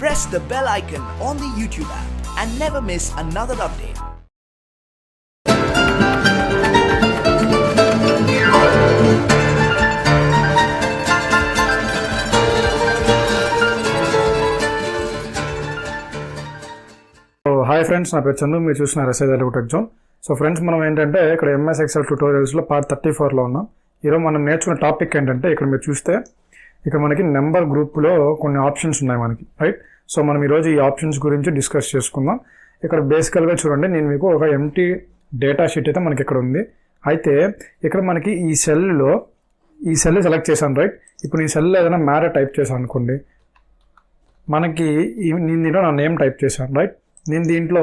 press the bell icon on the YouTube app and never miss another update. Hi friends, నా పేరు చందు. మీరు చూసిన freshers అడ్డా tech zone. So friends, మనం ఏంటంటే ఇక్కడ ఎంఎస్ ఎక్సెల్ ట్యూటోరియల్స్లో పార్ట్ 34లో ఉన్నాం. ఈరోజు మనం నేర్చుకున్న టాపిక్ ఏంటంటే, ఇక్కడ మీరు చూస్తే ఇక్కడ మనకి నెంబర్ గ్రూప్లో కొన్ని ఆప్షన్స్ ఉన్నాయి మనకి, రైట్? సో మనం ఈరోజు ఈ ఆప్షన్స్ గురించి డిస్కస్ చేసుకుందాం. ఇక్కడ బేసికల్గా చూడండి, నేను మీకు ఒక ఎంటీ డేటా షీట్ అయితే మనకి ఇక్కడ ఉంది. అయితే ఇక్కడ మనకి ఈ సెల్ సెలెక్ట్ చేశాను, రైట్? ఇప్పుడు ఈ సెల్ ఏదైనా మ్యాటర్ టైప్ చేశాను అనుకోండి, మనకి నేను దీంట్లో నా నేమ్ టైప్ చేశాను, రైట్? నేను దీంట్లో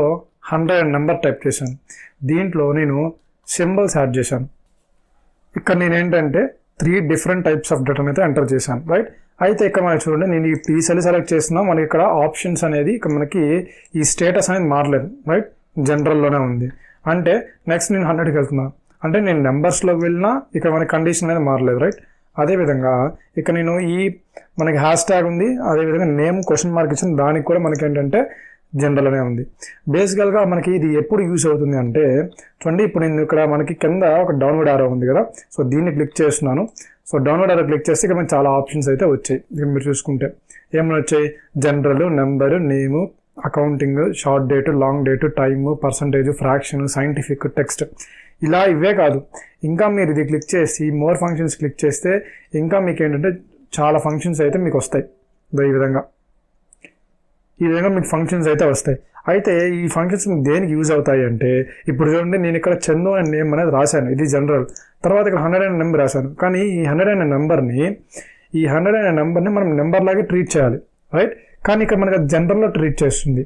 100 నెంబర్ టైప్ చేశాను. దీంట్లో నేను సింబల్స్ యాడ్ చేశాను. ఇక్కడ నేను ఏంటంటే 3 డిఫరెంట్ టైప్స్ ఆఫ్ డేటాని అయితే ఎంటర్ చేశాను, రైట్? అయితే ఇక్కడ మనకి చూడండి, నేను ఈ సెల్ సెలెక్ట్ చేస్తున్నా, మనకి ఇక్కడ ఆప్షన్స్ అనేది ఇక్కడ మనకి ఈ స్టేటస్ అనేది మారలేదు, రైట్? జనరల్లోనే ఉంది. అంటే నెక్స్ట్ నేను 100కి వెళ్తున్నా, అంటే నేను నెంబర్స్లోకి వెళ్ళినా ఇక్కడ మనకి కండిషన్ అనేది మారలేదు, రైట్? అదేవిధంగా ఇక్కడ నేను మనకి హ్యాష్ ట్యాగ్ ఉంది, అదేవిధంగా నేమ్ క్వశ్చన్ మార్క్ ఇచ్చిన దానికి కూడా మనకి ఏంటంటే జనరల్నే ఉంది. బేసికల్గా మనకి ఇది ఎప్పుడు యూస్ అవుతుంది అంటే చూడండి, ఇప్పుడు నేను ఇక్కడ మనకి కింద ఒక డౌన్లోడ్ ఆరో ఉంది కదా, సో దీన్ని క్లిక్ చేస్తున్నాను. సో డౌన్లోడ్ ఆరో క్లిక్ చేస్తే ఇక్కడ మనకి చాలా ఆప్షన్స్ అయితే వచ్చాయి. ఇక్కడ మీరు చూసుకుంటే ఏమైనా వచ్చాయి, general, number, name, accounting, short date, long date, time, percentage, fraction, scientific, text, ఇలా ఇవే కాదు, ఇంకా మీరు ఇది క్లిక్ చేసి మోర్ ఫంక్షన్స్ క్లిక్ చేస్తే ఇంకా మీకు ఏంటంటే చాలా ఫంక్షన్స్ అయితే మీకు వస్తాయి. ఈ విధంగా మీకు ఫంక్షన్స్ అయితే వస్తాయి. అయితే ఈ ఫంక్షన్స్ దేనికి యూజ్ అవుతాయి అంటే, ఇప్పుడు చూడండి, నేను ఇక్కడ చందు అనే నేమ్ అనేది రాశాను, ఇది జనరల్. తర్వాత ఇక్కడ 100 అనే నెంబర్ రాశాను. కానీ ఈ 100 అనే నెంబర్ని మనం నెంబర్ లాగే ట్రీట్ చేయాలి, రైట్? కానీ ఇక్కడ మనకి జనరల్లో ట్రీట్ చేస్తుంది,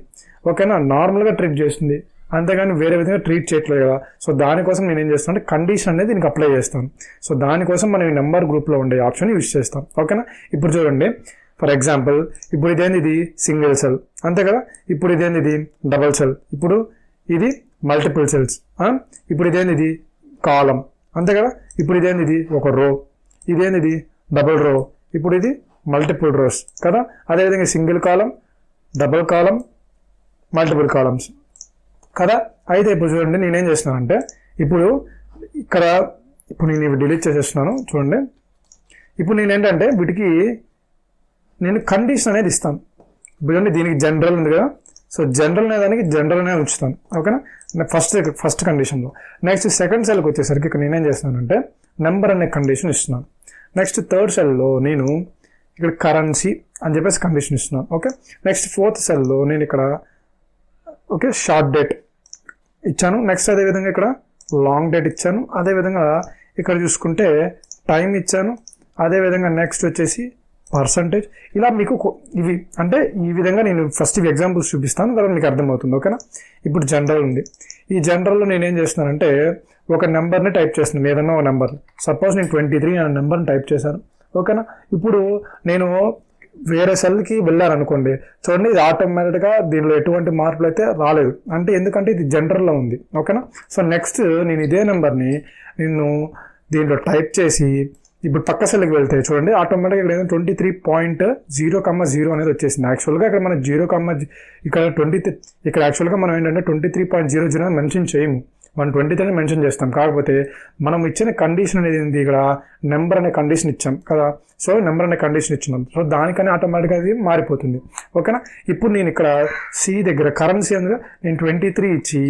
ఓకేనా? నార్మల్గా ట్రీట్ చేస్తుంది, అంతేగాని వేరే విధంగా ట్రీట్ చేయట్లేదు కదా. సో దానికోసం నేను ఏం చేస్తాను అంటే కండిషన్ అనేది దీనికి అప్లై చేస్తాను. సో దానికోసం మనం ఈ నెంబర్ గ్రూప్లో ఉండే ఆప్షన్ యూజ్ చేస్తాం, ఓకేనా? ఇప్పుడు చూడండి, ఫర్ ఎగ్జాంపుల్, ఇప్పుడు ఇది సింగిల్ సెల్, అంతే కదా? ఇప్పుడు ఇది డబల్ సెల్, ఇప్పుడు ఇది మల్టిపుల్ సెల్స్, ఇప్పుడు ఇది కాలం, అంతే కదా? ఇప్పుడు ఇది ఒక రో, ఇది డబుల్ రో, ఇప్పుడు ఇది మల్టిపుల్ రోస్ కదా. అదేవిధంగా సింగిల్ కాలం, డబుల్ కాలం, మల్టిపుల్ కాలమ్స్ కదా. అయితే ఇప్పుడు చూడండి, నేనేం చేస్తున్నానంటే ఇప్పుడు నేను ఇవి డిలీట్ చేసేస్తున్నాను. చూడండి, ఇప్పుడు నేనేంటంటే వీటికి నేను కండిషన్ అనేది ఇస్తాను. ఇప్పుడు దీనికి జనరల్ ఉంది కదా, సో జనరల్ అనే దానికి జనరల్ అనేది ఉంచుతాను, ఓకేనా? ఫస్ట్ కండిషన్లో. నెక్స్ట్ సెకండ్ సెల్కి వచ్చేసరికి ఇక్కడ నేనేం చేస్తున్నానంటే నెంబర్ అనే కండిషన్ ఇస్తున్నాను. నెక్స్ట్ థర్డ్ సెల్లో నేను ఇక్కడ కరెన్సీ అని చెప్పేసి కండిషన్ ఇస్తున్నాను, ఓకే? నెక్స్ట్ ఫోర్త్ సెల్లో నేను ఇక్కడ షార్ట్ డేట్ ఇచ్చాను. నెక్స్ట్ అదేవిధంగా ఇక్కడ లాంగ్ డేట్ ఇచ్చాను. అదేవిధంగా ఇక్కడ చూసుకుంటే టైం ఇచ్చాను. అదేవిధంగా నెక్స్ట్ వచ్చేసి పర్సంటేజ్. ఇలా మీకు ఇవి అంటే ఈ విధంగా నేను ఫస్ట్ ఇవి ఎగ్జాంపుల్స్ చూపిస్తాను, తర్వాత మీకు అర్థమవుతుంది, ఓకేనా? ఇప్పుడు జనరల్ ఉంది. ఈ జనరల్లో నేనేం చేస్తున్నానంటే ఒక నెంబర్ని టైప్ చేస్తున్నాను, ఏదన్నా ఒక నెంబర్. సపోజ్ నేను 23 అనే నెంబర్ని టైప్ చేశాను, ఓకేనా? ఇప్పుడు నేను వేరే సెల్కి వెళ్ళారనుకోండి, చూడండి, ఇది ఆటోమేటిక్గా దీనిలో ఎటువంటి మార్పులు అయితే రాలేదు. అంటే ఎందుకంటే ఇది జనరల్లో ఉంది, ఓకేనా? సో నెక్స్ట్ నేను ఇదే నెంబర్ని దీంట్లో టైప్ చేసి ఇప్పుడు పక్క సెల్కి వెళ్తే చూడండి, ఆటోమేటిక్గా ఇక్కడ 23.0,0 అనేది వచ్చేసింది. యాక్చువల్గా ఇక్కడ మనం ఇక్కడ యాక్చువల్గా మనం ఏంటంటే 23.00 అని మెన్షన్ చేయము, మనం 23 మెన్షన్ చేస్తాం. కాకపోతే మనం ఇచ్చిన కండిషన్ అనేది ఏంటి, ఇక్కడ నెంబర్ అనే కండిషన్ ఇచ్చాం కదా. సో నెంబర్ అనే కండిషన్ ఇచ్చినాం, సో దానికని ఆటోమేటిక్గా అది మారిపోతుంది, ఓకేనా? ఇప్పుడు నేను ఇక్కడ సి దగ్గర కరెన్సీ అందుగా నేను 23 ఇచ్చి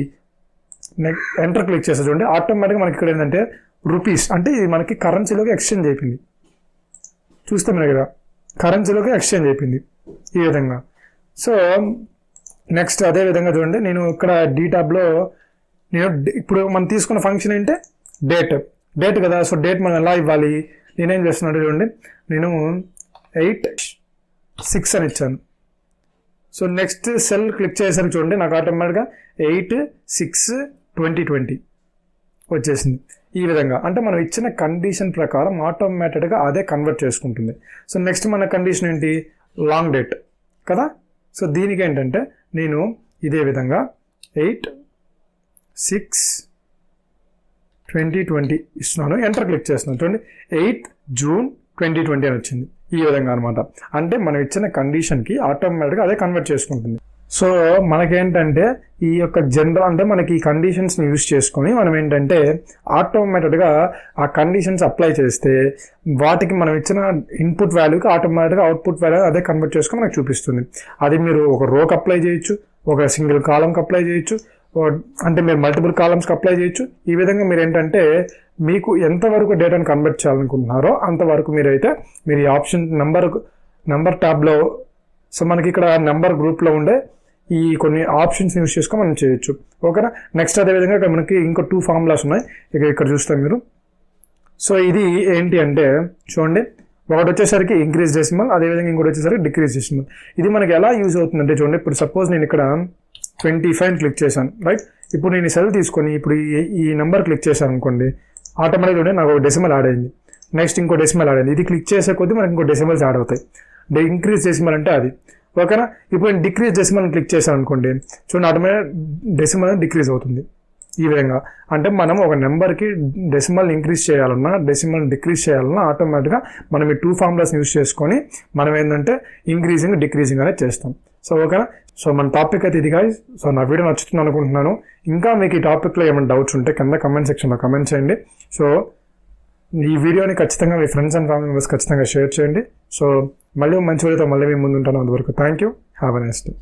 ఎంటర్ క్లిక్ చేస్తా. చూడండి, ఆటోమేటిక్గా మనకి ఇక్కడ ఏంటంటే రూపీస్, అంటే ఇది మనకి కరెన్సీలోకి ఎక్స్చేంజ్ అయిపోయింది. చూస్తే మన దగ్గర కరెన్సీలోకి ఎక్స్చేంజ్ అయిపోయింది ఈ విధంగా. సో నెక్స్ట్ అదే విధంగా చూడండి, నేను ఇక్కడ డీ ట్యాబ్లో ఇప్పుడు మనం తీసుకున్న ఫంక్షన్ ఏంటంటే డేట్ కదా. సో డేట్ మనం ఎలా ఇవ్వాలి, నేనేం చేస్తున్నాను చూడండి, నేను 8/6 అని ఇచ్చాను. సో నెక్స్ట్ సెల్ క్లిక్ చేసేసరికి చూడండి, నాకు ఆటోమేటిక్గా 8/6/2020 వచ్చేసింది. ఈ విధంగా అంటే మనం ఇచ్చిన కండిషన్ ప్రకారం ఆటోమేటిక్గా అదే కన్వర్ట్ చేసుకుంటుంది. సో నెక్స్ట్ మన కండిషన్ ఏంటి, లాంగ్ డేట్ కదా. సో దీనికి ఏంటంటే నేను ఇదే విధంగా 8/6/2020 ఇస్తున్నాను, ఎంటర్ క్లిక్ చేస్తున్నాను. చూడండి, 8 జూన్ 2020 అని వచ్చింది. ఈ విధంగా అనమాట. అంటే మనం ఇచ్చిన కండిషన్కి ఆటోమేటిక్గా అదే కన్వర్ట్ చేసుకుంటుంది. సో మనకేంటంటే ఈ యొక్క జనరల్ అంటే మనకి ఈ కండిషన్స్ని యూజ్ చేసుకొని మనం ఏంటంటే ఆటోమేటిక్గా ఆ కండిషన్స్ అప్లై చేస్తే వాటికి మనం ఇచ్చిన ఇన్పుట్ వాల్యూకి ఆటోమేటిక్గా అవుట్పుట్ వాల్యూ అదే కన్వర్ట్ చేసుకొని మనకు చూపిస్తుంది. అది మీరు ఒక రోకి అప్లై చేయొచ్చు, ఒక సింగిల్ కాలంకి అప్లై చేయొచ్చు, అంటే మీరు మల్టిపుల్ కాలమ్స్కి అప్లై చేయొచ్చు. ఈ విధంగా మీరు ఏంటంటే మీకు ఎంతవరకు డేటాను కన్వర్ట్ చేయాలనుకుంటున్నారో అంతవరకు మీరు ఈ ఆప్షన్ నంబర్ ట్యాబ్లో సో మనకి ఇక్కడ నెంబర్ గ్రూప్లో ఉండే ఈ కొన్ని ఆప్షన్స్ యూస్ చేసుకొని మనం చేయొచ్చు. ఓకేనా. నెక్స్ట్ అదేవిధంగా ఇక్కడ మనకి ఇంకో 2 ఫార్ములాస్ ఉన్నాయి. ఇక్కడ చూస్తాం మీరు. సో ఇది ఏంటి అంటే చూడండి, ఒకటి వచ్చేసరికి ఇంక్రీజ్ డెసిమల్, అదేవిధంగా ఇంకోటి వచ్చేసరికి డిక్రీజ్ డెసిమల్. ఇది మనకి ఎలా యూజ్ అవుతుందంటే చూడండి, ఇప్పుడు సపోజ్ నేను ఇక్కడ 25 క్లిక్ చేశాను, రైట్. ఇప్పుడు నేను ఈ సెల్ తీసుకొని ఇప్పుడు ఈ నెంబర్ క్లిక్ చేశాను అనుకోండి, ఆటోమేటిక్గా నాకు ఒక డెసిమల్ యాడ్ అయింది, నెక్స్ట్ ఇంకో డెసిమల్ యాడ్ అయింది. ఇది క్లిక్ చేసే కొద్దీ మనకి ఇంకో డెసిమల్స్ యాడ్ అవుతాయి. ఇంక్రీజ్ డెసిమల్ అంటే అది. ఓకేనా. ఇప్పుడు నేను డిక్రీజ్ డెసిమల్ క్లిక్ చేశాను అనుకోండి, చూడండి ఆటోమేటిక్ డెసిమల్ డిక్రీజ్ అవుతుంది. ఈ విధంగా అంటే మనం ఒక నెంబర్కి డెసిమల్ ఇంక్రీజ్ చేయాలన్నా డెసిమల్ డిక్రీజ్ చేయాలన్నా ఆటోమేటిక్గా మనం ఈ 2 ఫార్ములాస్ యూజ్ చేసుకొని మనం ఏంటంటే ఇంక్రీజింగ్ డిక్రీజింగ్ అనేది చేస్తాం. సో ఓకేనా. సో మన టాపిక్ అయితే ఇది గాయ్స్. సో నా వీడియో నచ్చుతుంది అనుకుంటున్నాను. ఇంకా మీకు ఈ టాపిక్లో ఏమైనా డౌట్స్ ఉంటే కింద కమెంట్ సెక్షన్లో కమెంట్ చేయండి. సో ఈ వీడియోని ఖచ్చితంగా మీ ఫ్రెండ్స్ అండ్ ఫ్యామిలీ మెంబర్స్ ఖచ్చితంగా షేర్ చేయండి. సో మళ్ళీ మంచి వీడియోతో మళ్ళీ మీ ముందు ఉంటాను. అంతవరకు thank you. Have a nice day.